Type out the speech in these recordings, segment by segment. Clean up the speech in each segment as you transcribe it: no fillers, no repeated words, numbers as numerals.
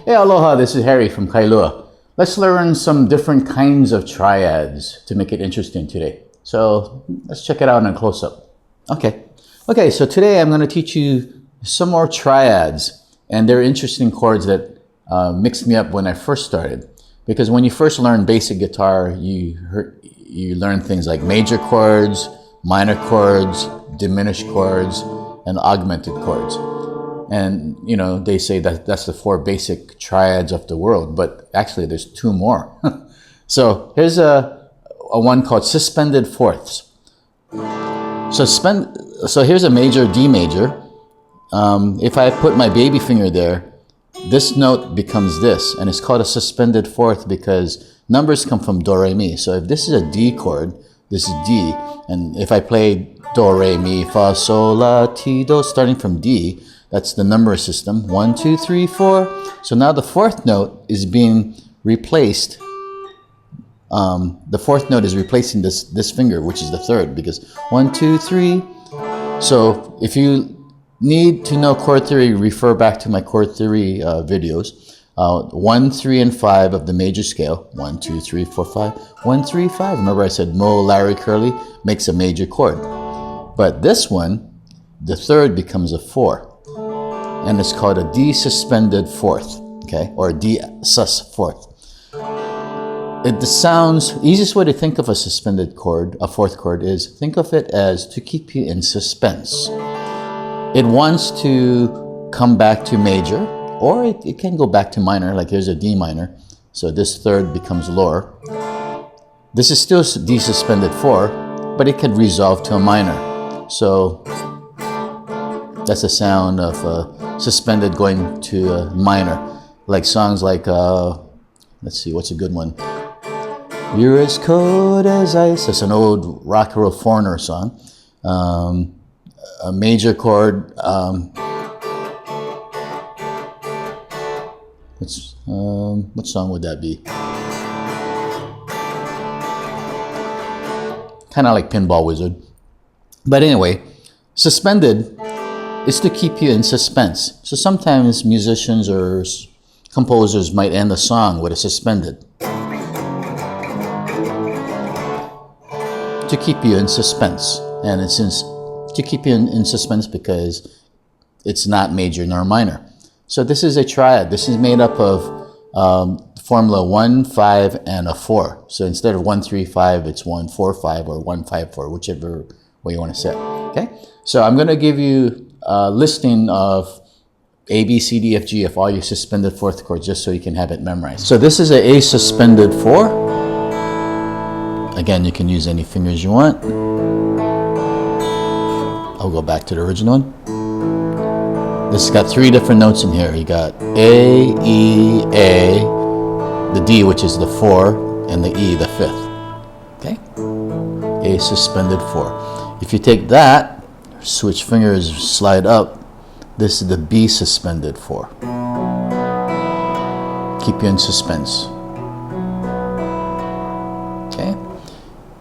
Hey, aloha, this is Harry from Kailua. Let's learn some different kinds of triads to make it interesting today. So let's check it out in a close-up. Okay, so today I'm going to teach you some more triads, and they're interesting chords that mixed me up when I first started. Because when you first learn basic guitar, you learn things like major chords, minor chords, diminished chords, and augmented chords. And, you know, they say that that's the 4 basic triads of the world, but actually there's 2 more. So here's a one called suspended fourths. So here's a major D major. If I put my baby finger there, this note becomes this, and it's called a suspended fourth because numbers come from do, re, mi. So if this is a D chord, this is D, and if I play do, re, mi, fa, sol, la, ti, do, starting from D, that's the number system, 1, 2, 3, 4. So now the 4th note is being replaced. The 4th note is replacing this finger, which is the 3rd, because 1, 2, 3. So if you need to know chord theory, refer back to my chord theory videos. 1, 3, and 5 of the major scale. 1, 2, 3, 4, 5. 1, 3, 5. Remember I said Mo, Larry, Curly makes a major chord. But this one, the 3rd becomes a 4. And it's called a D suspended fourth, okay, or D sus fourth. The sounds, easiest way to think of a suspended chord, a 4th chord, is think of it as to keep you in suspense. It wants to come back to major, or it can go back to minor, like here's a D minor, so this 3rd becomes lower. This is still D suspended 4, but it could resolve to a minor. So that's the sound of suspended going to a minor. Like songs like, let's see, what's a good one? You're as cold as ice. That's an old rock and roll Foreigner song. A major chord. What song would that be? Kind of like Pinball Wizard. But anyway, suspended is to keep you in suspense. So sometimes musicians or composers might end a song with a suspended. To keep you in suspense. And it's to keep you in suspense because it's not major nor minor. So this is a triad. This is made up of formula 1, 5, and a 4. So instead of 1, 3, 5, it's 1, 4, 5, or 1, 5, 4, whichever way you want to say it. Okay? So I'm going to give you a listing of A, B, C, D, F, G, F, all your suspended 4th chords, just so you can have it memorized. So this is a suspended 4. Again, you can use any fingers you want. I'll go back to the original one. This has got 3 different notes in here. You got A, E, A, the D, which is the 4, and the E, the 5th. Okay? A suspended 4. If you take that, switch fingers, slide up, this is the B suspended 4. Keep you in suspense. Okay?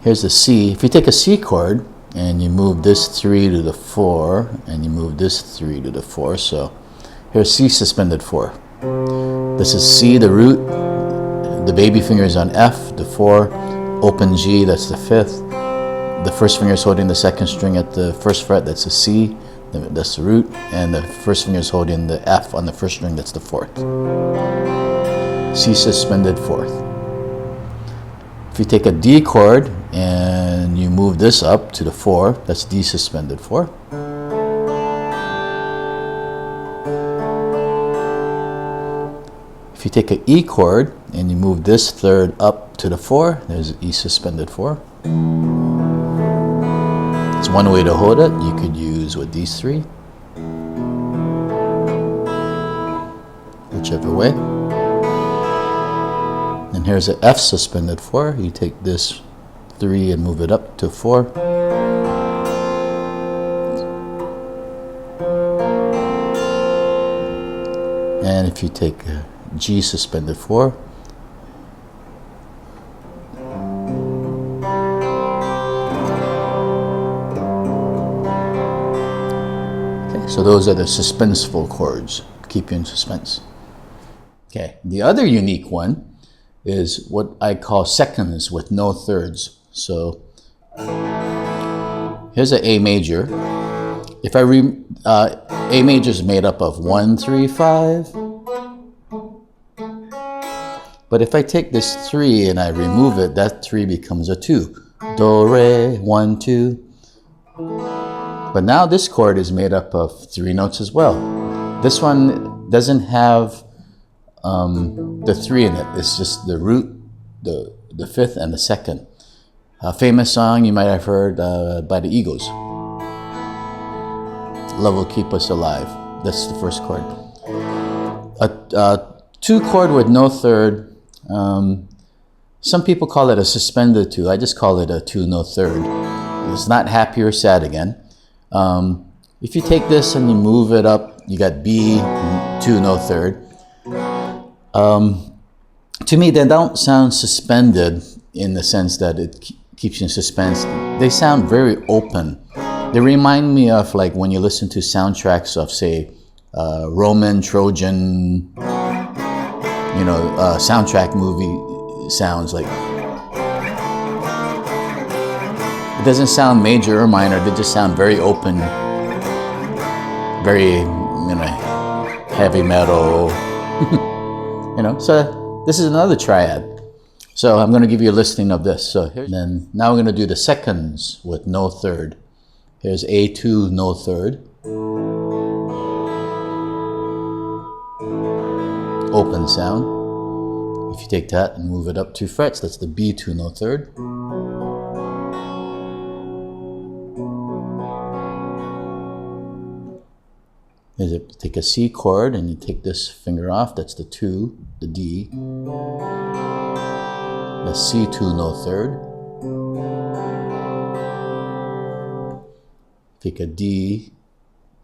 Here's the C. If you take a C chord and you move this 3 to the 4 and you move this 3 to the 4, so here's C suspended 4. This is C, the root, the baby finger is on F, the 4, open G, that's the 5th. The first finger is holding the 2nd string at the 1st fret, that's a C, that's the root, and the first finger is holding the F on the 1st string, that's the 4th. C suspended 4th. If you take a D chord and you move this up to the 4, that's D suspended 4. If you take an E chord and you move this 3rd up to the 4, there's E suspended 4. It's one way to hold it. You could use with these 3. Whichever way. And here's an F suspended 4. You take this 3 and move it up to 4. And if you take a G suspended 4, okay, so those are the suspenseful chords. Keep you in suspense. Okay, the other unique one is what I call seconds with no thirds. So here's an A major. If I A major is made up of 1, 3, 5. But if I take this 3 and I remove it, that 3 becomes a 2. Do, re, 1, 2. But now this chord is made up of 3 notes as well. This one doesn't have the 3 in it. It's just the root, the 5th, and the 2nd. A famous song you might have heard by the Eagles. Love will keep us alive. That's the first chord. A 2 chord with no third. Some people call it a suspended 2. I just call it a 2 no third. It's not happy or sad again. If you take this and you move it up, you got B, 2 no third. To me, they don't sound suspended in the sense that it keeps you in suspense. They sound very open. They remind me of like when you listen to soundtracks of, say, Roman, Trojan, soundtrack movie sounds. Like, it doesn't sound major or minor. They just sound very open, very, heavy metal. So this is another triad. So I'm going to give you a listing of this. So then now we're going to do the seconds with no third. Here's A2 no third. Open sound. If you take that and move it up 2 frets, that's the B2 no third. Take a C chord and you take this finger off, that's the 2, the D. The C2 no third. Take a D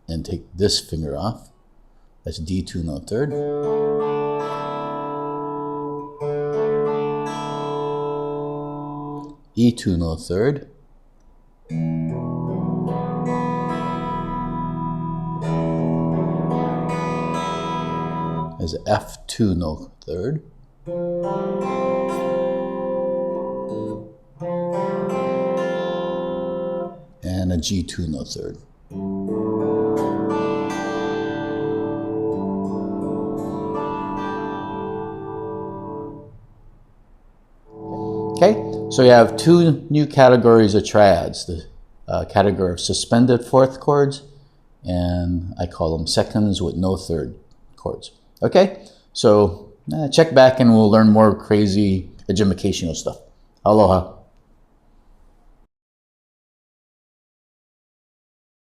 and take this finger off, that's D2 no third. E2 no third. There's F2 no third. And a G2 no third. Okay, so you have 2 new categories of triads. The category of suspended 4th chords, and I call them seconds with no third chords. Okay, so check back and we'll learn more crazy educational stuff. Aloha.